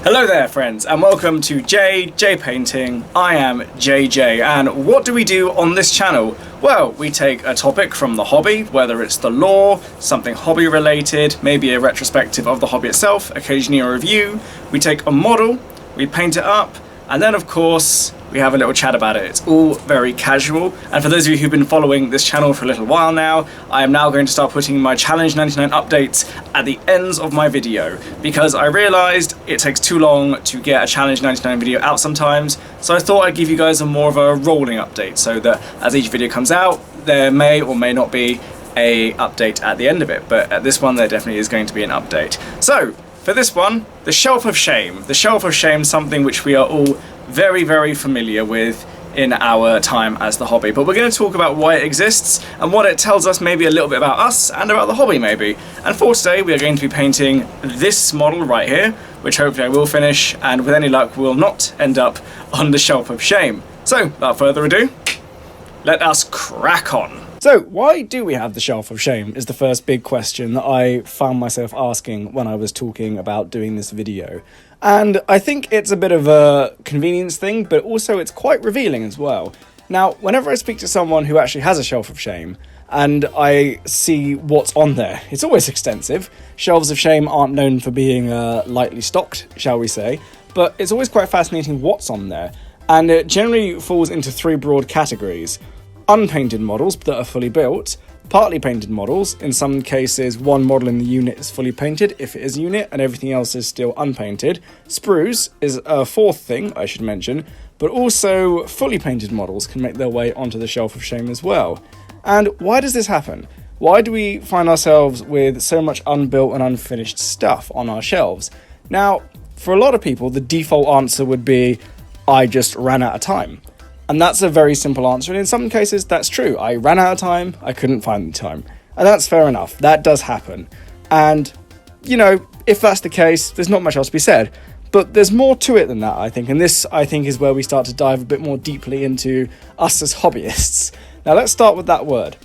Hello there friends and welcome to J Painting. I am JJ, and what do we do on this channel? Well, we take a topic from the hobby, whether it's the lore, something hobby related, maybe a retrospective of the hobby itself, occasionally a review. We take a model, we paint it up, and then of course we have a little chat about it. It's all very casual, and for those of you who've been following this channel for a little while now, I am now going to start putting my Challenge 99 updates at the ends of my video, because I realised it takes too long to get a Challenge 99 video out sometimes, so I thought I'd give you guys a more of a rolling update, so that as each video comes out, there may or may not be a update at the end of it, but at this one there definitely is going to be an update. So, for this one, the Shelf of Shame. The Shelf of Shame, something which we are all very familiar with in our time as the hobby, but we're going to talk about why it exists and what it tells us, maybe a little bit about us and about the hobby maybe. And for today we are going to be painting this model right here, which hopefully I will finish and with any luck will not end up on the Shelf of Shame. So without further ado, let us crack on. So why do we have the Shelf of Shame is the first big question that I found myself asking when I was talking about doing this video. And I think it's a bit of a convenience thing, but also it's quite revealing as well. Now, whenever I speak to someone who actually has a Shelf of Shame, and I see what's on there, it's always extensive. Shelves of Shame aren't known for being lightly stocked, shall we say, but it's always quite fascinating what's on there. And it generally falls into three broad categories. Unpainted models that are fully built, partly painted models, in some cases one model in the unit is fully painted if it is a unit and everything else is still unpainted. Sprues is a fourth thing I should mention, but also fully painted models can make their way onto the Shelf of Shame as well. And why does this happen? Why do we find ourselves with so much unbuilt and unfinished stuff on our shelves? Now, for a lot of people the default answer would be, I just ran out of time. And that's a very simple answer, and in some cases that's true. I ran out of time, I couldn't find the time. And that's fair enough, that does happen. And, you know, if that's the case, there's not much else to be said. But there's more to it than that, I think, and this, I think, is where we start to dive a bit more deeply into us as hobbyists. Now let's start with that word,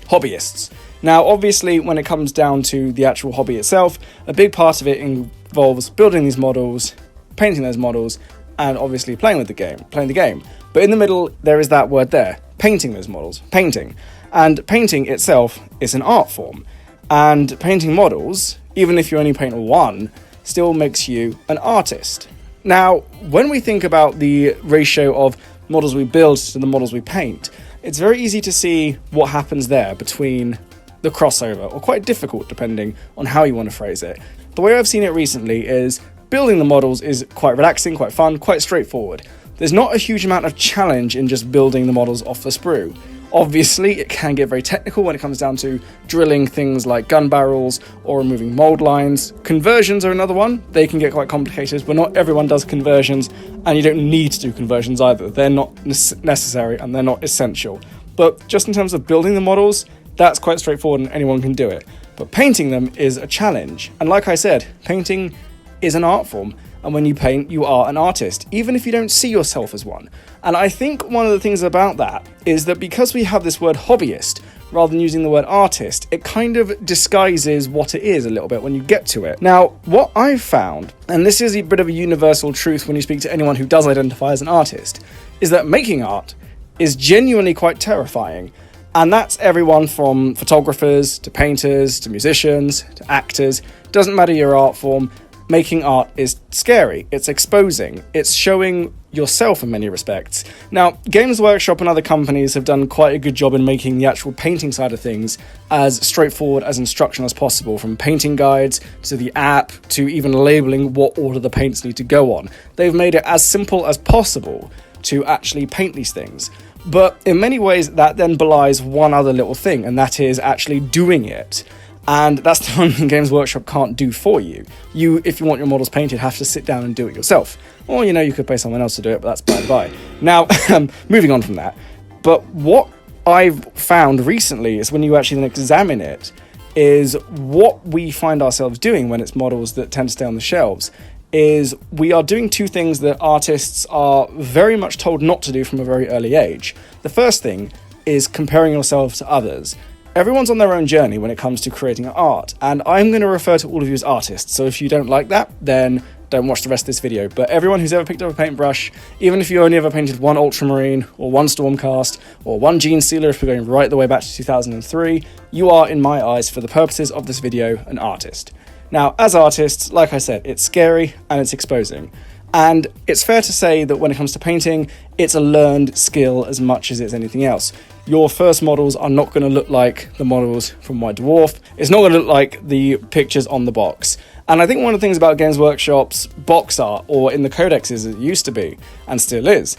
hobbyists. Now obviously when it comes down to the actual hobby itself, a big part of it involves building these models, painting those models, and obviously playing the game. But in the middle, there is that word there, painting those models, painting. And painting itself is an art form. And painting models, even if you only paint one, still makes you an artist. Now, when we think about the ratio of models we build to the models we paint, it's very easy to see what happens there between the crossover, or quite difficult depending on how you want to phrase it. The way I've seen it recently is building the models is quite relaxing, quite fun, quite straightforward. There's not a huge amount of challenge in just building the models off the sprue. Obviously, it can get very technical when it comes down to drilling things like gun barrels or removing mold lines. Conversions are another one. They can get quite complicated, but not everyone does conversions, and you don't need to do conversions either. They're not necessary and they're not essential. But just in terms of building the models, that's quite straightforward and anyone can do it. But painting them is a challenge. And like I said, painting is an art form, and when you paint you are an artist, even if you don't see yourself as one. And I think one of the things about that is that because we have this word hobbyist rather than using the word artist, it kind of disguises what it is a little bit when you get to it. Now, what I've found, and this is a bit of a universal truth when you speak to anyone who does identify as an artist, is that making art is genuinely quite terrifying. And that's everyone from photographers to painters to musicians to actors. Doesn't matter your art form. Making art is scary, it's exposing, it's showing yourself in many respects. Now, Games Workshop and other companies have done quite a good job in making the actual painting side of things as straightforward as instructional as possible, from painting guides to the app to even labeling what order the paints need to go on. They've made it as simple as possible to actually paint these things. But in many ways that then belies one other little thing, and that is actually doing it. And that's the one thing Games Workshop can't do for you. You, if you want your models painted, have to sit down and do it yourself. Or, you know, you could pay someone else to do it, but that's by the by. Now, moving on from that. But what I've found recently is when you actually then examine it, is what we find ourselves doing when it's models that tend to stay on the shelves, is we are doing two things that artists are very much told not to do from a very early age. The first thing is comparing yourself to others. Everyone's on their own journey when it comes to creating art, and I'm going to refer to all of you as artists, so if you don't like that, then don't watch the rest of this video. But everyone who's ever picked up a paintbrush, even if you only ever painted one Ultramarine or one Stormcast or one Gene Stealer, if we're going right the way back to 2003, you are, in my eyes, for the purposes of this video, an artist. Now, as artists, like I said, it's scary and it's exposing. And it's fair to say that when it comes to painting, it's a learned skill as much as it's anything else. Your first models are not going to look like the models from White Dwarf. It's not going to look like the pictures on the box. And I think one of the things about Games Workshop's box art, or in the codexes as it used to be, and still is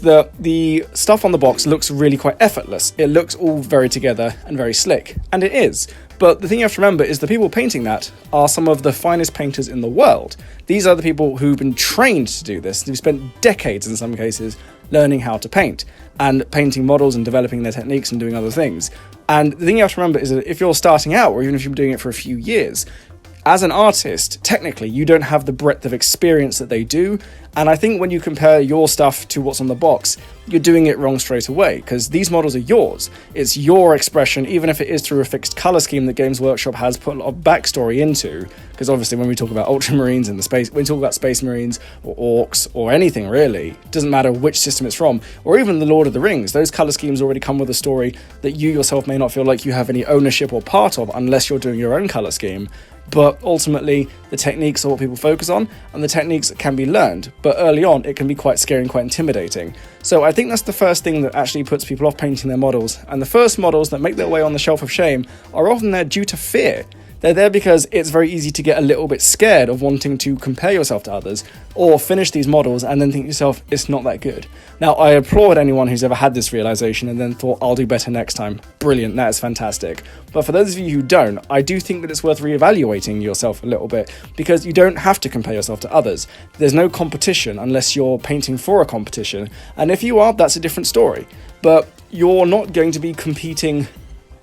that the stuff on the box looks really quite effortless. It looks all very together and very slick, and it is. But the thing you have to remember is the people painting that are some of the finest painters in the world. These are the people who've been trained to do this. They've spent decades, in some cases, learning how to paint and painting models and developing their techniques and doing other things. And the thing you have to remember is that if you're starting out, or even if you've been doing it for a few years, as an artist, technically, you don't have the breadth of experience that they do. And I think when you compare your stuff to what's on the box, you're doing it wrong straight away, because these models are yours. It's your expression, even if it is through a fixed color scheme that Games Workshop has put a lot of backstory into. Because obviously when we talk about Ultramarines and when we talk about Space Marines or Orcs or anything really, it doesn't matter which system it's from, or even the Lord of the Rings, those color schemes already come with a story that you yourself may not feel like you have any ownership or part of unless you're doing your own color scheme. But ultimately, the techniques are what people focus on, and the techniques can be learned. But early on, it can be quite scary and quite intimidating. So I think that's the first thing that actually puts people off painting their models. And the first models that make their way on the shelf of shame are often there due to fear. They're there because it's very easy to get a little bit scared of wanting to compare yourself to others or finish these models and then think to yourself, it's not that good. Now, I applaud anyone who's ever had this realization and then thought, I'll do better next time. Brilliant, that is fantastic. But for those of you who don't, I do think that it's worth reevaluating yourself a little bit, because you don't have to compare yourself to others. There's no competition unless you're painting for a competition. And if you are, that's a different story. But you're not going to be competing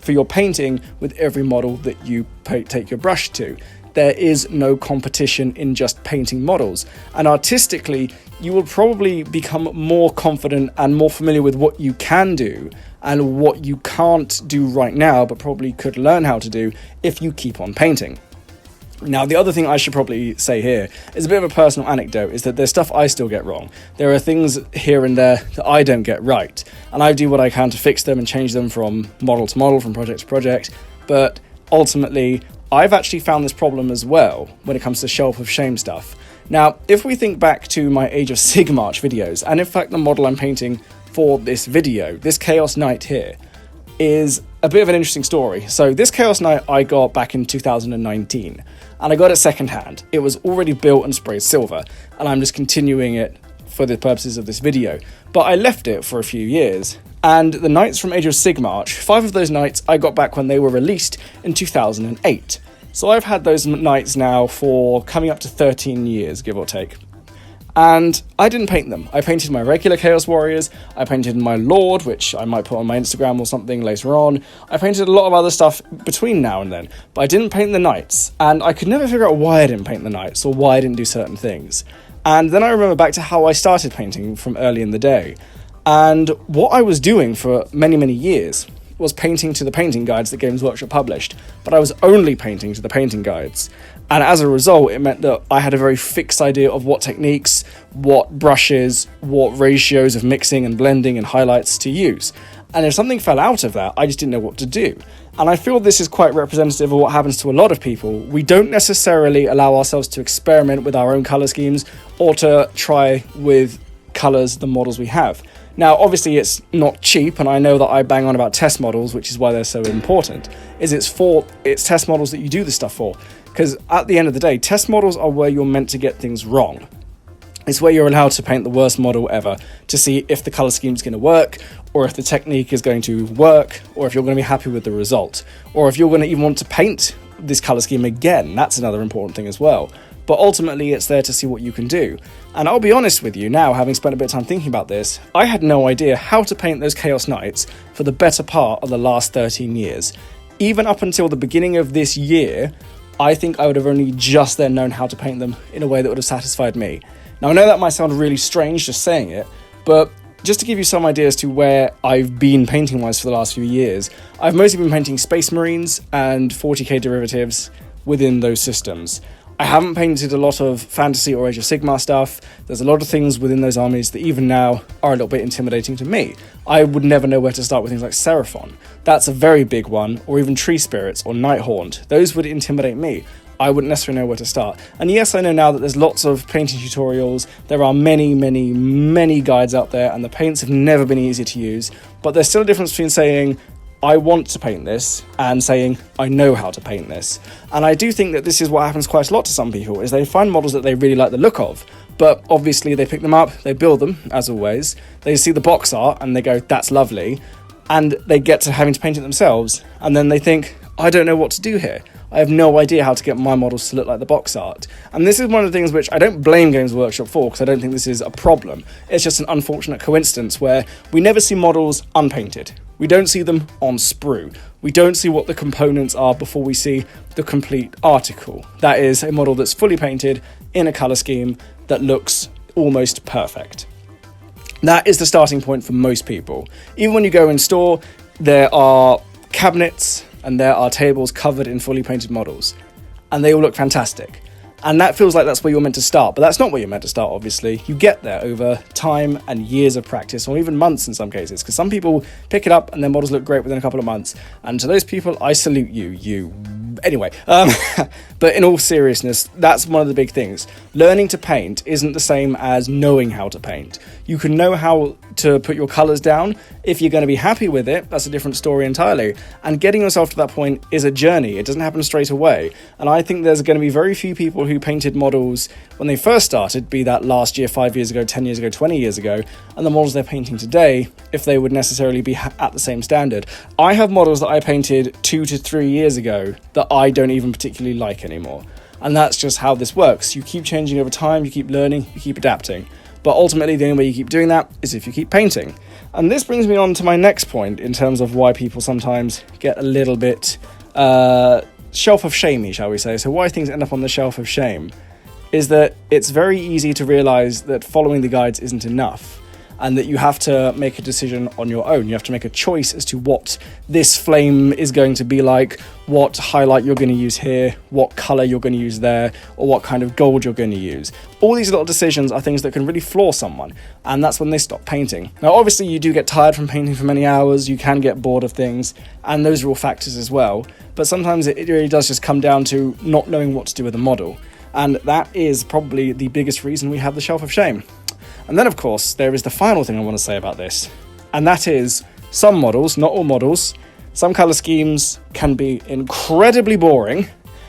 for your painting with every model that you take your brush to. There is no competition in just painting models, and artistically you will probably become more confident and more familiar with what you can do and what you can't do right now but probably could learn how to do if you keep on painting. Now, the other thing I should probably say here is a bit of a personal anecdote, is that there's stuff I still get wrong. There are things here and there that I don't get right, and I do what I can to fix them and change them from model to model, from project to project, but ultimately, I've actually found this problem as well when it comes to shelf of shame stuff. Now, if we think back to my Age of Sigmarch videos, and in fact the model I'm painting for this video, this Chaos Knight here, is a bit of an interesting story. So this Chaos Knight I got back in 2019, and I got it secondhand. It was already built and sprayed silver, and I'm just continuing it for the purposes of this video. But I left it for a few years, and the knights from Age of Sigmarch, 5 of those knights I got back when they were released in 2008. So I've had those knights now for coming up to 13 years, give or take. And I didn't paint them. I painted my regular Chaos Warriors, I painted my Lord, which I might put on my Instagram or something later on. I painted a lot of other stuff between now and then, but I didn't paint the knights, and I could never figure out why I didn't paint the knights or why I didn't do certain things. And then I remember back to how I started painting from early in the day, and what I was doing for many, many years was painting to the painting guides that Games Workshop published, but I was only painting to the painting guides. And as a result, it meant that I had a very fixed idea of what techniques, what brushes, what ratios of mixing and blending and highlights to use. And if something fell out of that, I just didn't know what to do. And I feel this is quite representative of what happens to a lot of people. We don't necessarily allow ourselves to experiment with our own colour schemes or to try with colours the models we have. Now, obviously, it's not cheap, and I know that I bang on about test models, which is why they're so important, it's test models that you do this stuff for. Because at the end of the day, test models are where you're meant to get things wrong. It's where you're allowed to paint the worst model ever to see if the colour scheme is going to work, or if the technique is going to work, or if you're going to be happy with the result, or if you're going to even want to paint this colour scheme again. That's another important thing as well. But ultimately, it's there to see what you can do. And I'll be honest with you now, having spent a bit of time thinking about this, I had no idea how to paint those Chaos Knights for the better part of the last 13 years. Even up until the beginning of this year, I think I would have only just then known how to paint them in a way that would have satisfied me. Now, I know that might sound really strange just saying it, but just to give you some idea as to where I've been painting-wise for the last few years, I've mostly been painting Space Marines and 40k derivatives within those systems. I haven't painted a lot of Fantasy or Age of Sigmar stuff. There's a lot of things within those armies that even now are a little bit intimidating to me. I would never know where to start with things like Seraphon. That's a very big one, or even Tree Spirits or Nighthaunt. Those would intimidate me. I wouldn't necessarily know where to start. And yes, I know now that there's lots of painting tutorials. There are many guides out there, and the paints have never been easier to use. But there's still a difference between saying, I want to paint this, and saying, I know how to paint this. And I do think that this is what happens quite a lot to some people, is they find models that they really like the look of, but obviously they pick them up, they build them, as always, they see the box art, and they go, that's lovely, and they get to having to paint it themselves, and then they think, I don't know what to do here. I have no idea how to get my models to look like the box art. And this is one of the things which I don't blame Games Workshop for, because I don't think this is a problem. It's just an unfortunate coincidence where we never see models unpainted. We don't see them on sprue. We don't see what the components are before we see the complete article. That is a model that's fully painted in a colour scheme that looks almost perfect. That is the starting point for most people. Even when you go in store, there are cabinets and there are tables covered in fully painted models, and they all look fantastic. And that feels like that's where you're meant to start, but that's not where you're meant to start, obviously. You get there over time and years of practice, or even months in some cases, because some people pick it up and their models look great within a couple of months. And to those people, I salute you. Anyway, but in all seriousness, that's one of the big things. Learning to paint isn't the same as knowing how to paint. You can know how to put your colours down. If you're going to be happy with it, that's a different story entirely. And getting yourself to that point is a journey. It doesn't happen straight away. And I think there's going to be very few people who painted models when they first started, be that last year, 5 years ago, 10 years ago, 20 years ago, and the models they're painting today, if they would necessarily be at the same standard. I have models that I painted 2 to 3 years ago that I don't even particularly like anymore. And that's just how this works. You keep changing over time, you keep learning, you keep adapting. But ultimately, the only way you keep doing that is if you keep painting. And this brings me on to my next point in terms of why people sometimes get a little bit shelf of shamey, shall we say. So why things end up on the shelf of shame is that it's very easy to realise that following the guides isn't enough, and that you have to make a decision on your own. You have to make a choice as to what this flame is going to be like, what highlight you're going to use here, what colour you're going to use there, or what kind of gold you're going to use. All these little decisions are things that can really floor someone, and that's when they stop painting. Now, obviously, you do get tired from painting for many hours, you can get bored of things, and those are all factors as well, but sometimes it really does just come down to not knowing what to do with a model, and that is probably the biggest reason we have the shelf of shame. And then, of course, there is the final thing I want to say about this, and that is some models, not all models, some colour schemes can be incredibly boring,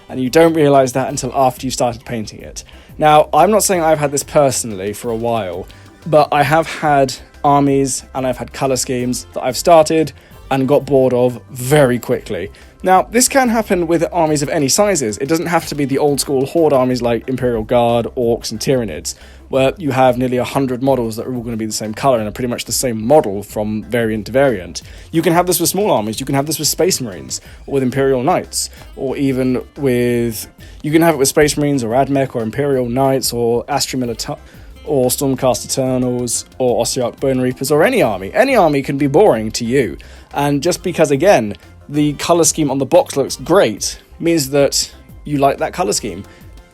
and you don't realise that until after you started painting it. Now, I'm not saying I've had this personally for a while, but I have had armies and I've had colour schemes that I've started and got bored of very quickly. Now, this can happen with armies of any sizes. It doesn't have to be the old school horde armies like Imperial Guard, Orcs and Tyranids, where you have nearly 100 models that are all going to be the same colour and are pretty much the same model from variant to variant. You can have this with small armies, you can have this with Space Marines, or with Imperial Knights, or even with... You can have it with Space Marines, or Admech, or Imperial Knights, or Astri Militar... or Stormcast Eternals, or Ossiarch Bone Reapers, or any army. Any army can be boring to you. And just because, again, the colour scheme on the box looks great, means that you like that colour scheme.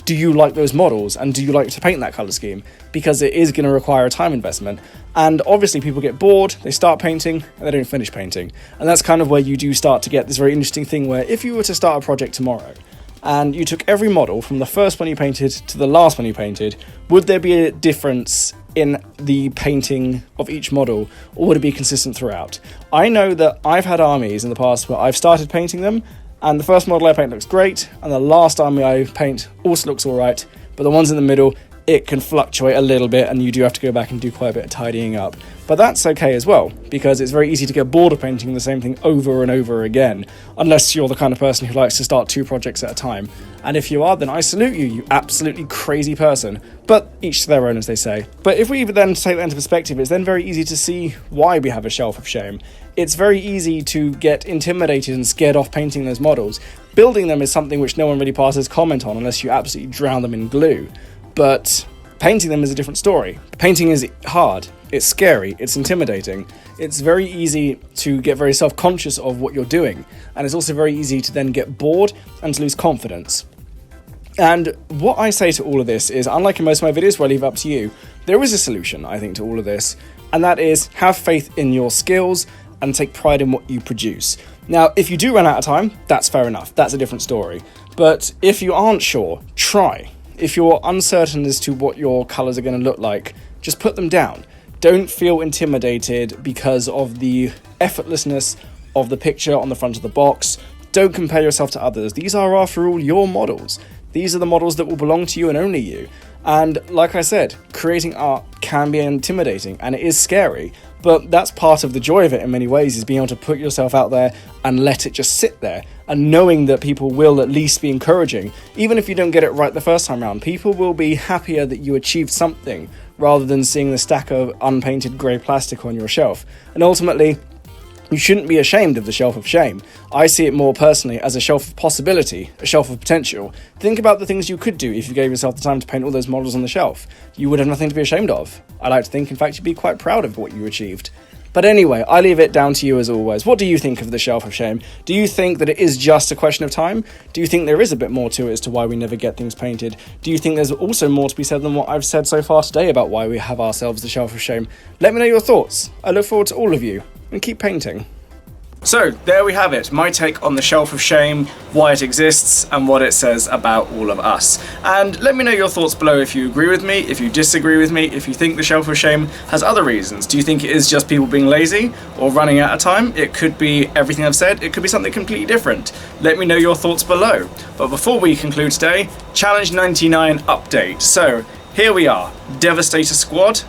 Do you like those models? And do you like to paint that colour scheme? Because it is going to require a time investment. And obviously people get bored, they start painting, and they don't finish painting. And that's kind of where you do start to get this very interesting thing where if you were to start a project tomorrow, and you took every model from the first one you painted to the last one you painted, would there be a difference in the painting of each model, or would it be consistent throughout? I know that I've had armies in the past where I've started painting them, and the first model I paint looks great, and the last army I paint also looks alright, but the ones in the middle, it can fluctuate a little bit, and you do have to go back and do quite a bit of tidying up. But that's okay as well, because it's very easy to get bored of painting the same thing over and over again, unless you're the kind of person who likes to start 2 projects at a time. And if you are, then I salute you, you absolutely crazy person. But each to their own, as they say. But if we then take that into perspective, it's then very easy to see why we have a shelf of shame. It's very easy to get intimidated and scared off painting those models. Building them is something which no one really passes comment on unless you absolutely drown them in glue. But painting them is a different story. Painting is hard, it's scary, it's intimidating. It's very easy to get very self-conscious of what you're doing, and it's also very easy to then get bored and to lose confidence. And what I say to all of this is, unlike in most of my videos where I leave it up to you, there is a solution, I think, to all of this, and that is have faith in your skills and take pride in what you produce. Now, if you do run out of time, that's fair enough. That's a different story. But if you aren't sure, try. If you're uncertain as to what your colours are going to look like, just put them down. Don't feel intimidated because of the effortlessness of the picture on the front of the box. Don't compare yourself to others. These are, after all, your models. These are the models that will belong to you and only you. And like I said, creating art can be intimidating and it is scary, but that's part of the joy of it in many ways, is being able to put yourself out there and let it just sit there, and knowing that people will at least be encouraging. Even if you don't get it right the first time round, people will be happier that you achieved something rather than seeing the stack of unpainted grey plastic on your shelf. And ultimately, you shouldn't be ashamed of the shelf of shame. I see it more personally as a shelf of possibility, a shelf of potential. Think about the things you could do if you gave yourself the time to paint all those models on the shelf. You would have nothing to be ashamed of. I like to think, in fact, you'd be quite proud of what you achieved. But anyway, I leave it down to you as always. What do you think of the shelf of shame? Do you think that it is just a question of time? Do you think there is a bit more to it as to why we never get things painted? Do you think there's also more to be said than what I've said so far today about why we have ourselves the shelf of shame? Let me know your thoughts. I look forward to all of you, and keep painting. So there we have it, my take on the shelf of shame, why it exists and what it says about all of us. And let me know your thoughts below if you agree with me, if you disagree with me, if you think the shelf of shame has other reasons. Do you think it is just people being lazy or running out of time? It could be everything I've said, it could be something completely different. Let me know your thoughts below. But before we conclude today, Challenge 99 update. So here we are, Devastator Squad.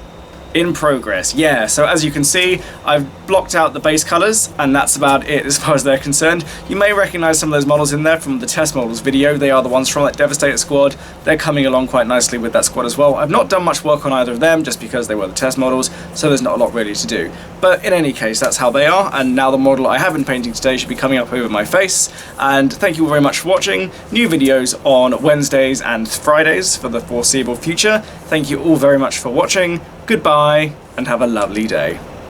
In progress. Yeah, so as you can see, I've blocked out the base colours, and that's about it as far as they're concerned. You may recognise some of those models in there from the test models video. They are the ones from that Devastator squad. They're coming along quite nicely with that squad as well. I've not done much work on either of them just because they were the test models, so there's not a lot really to do. But in any case, that's how they are, and now the model I have been painting today should be coming up over my face. And thank you all very much for watching. New videos on Wednesdays and Fridays for the foreseeable future. Thank you all very much for watching. Goodbye, and have a lovely day.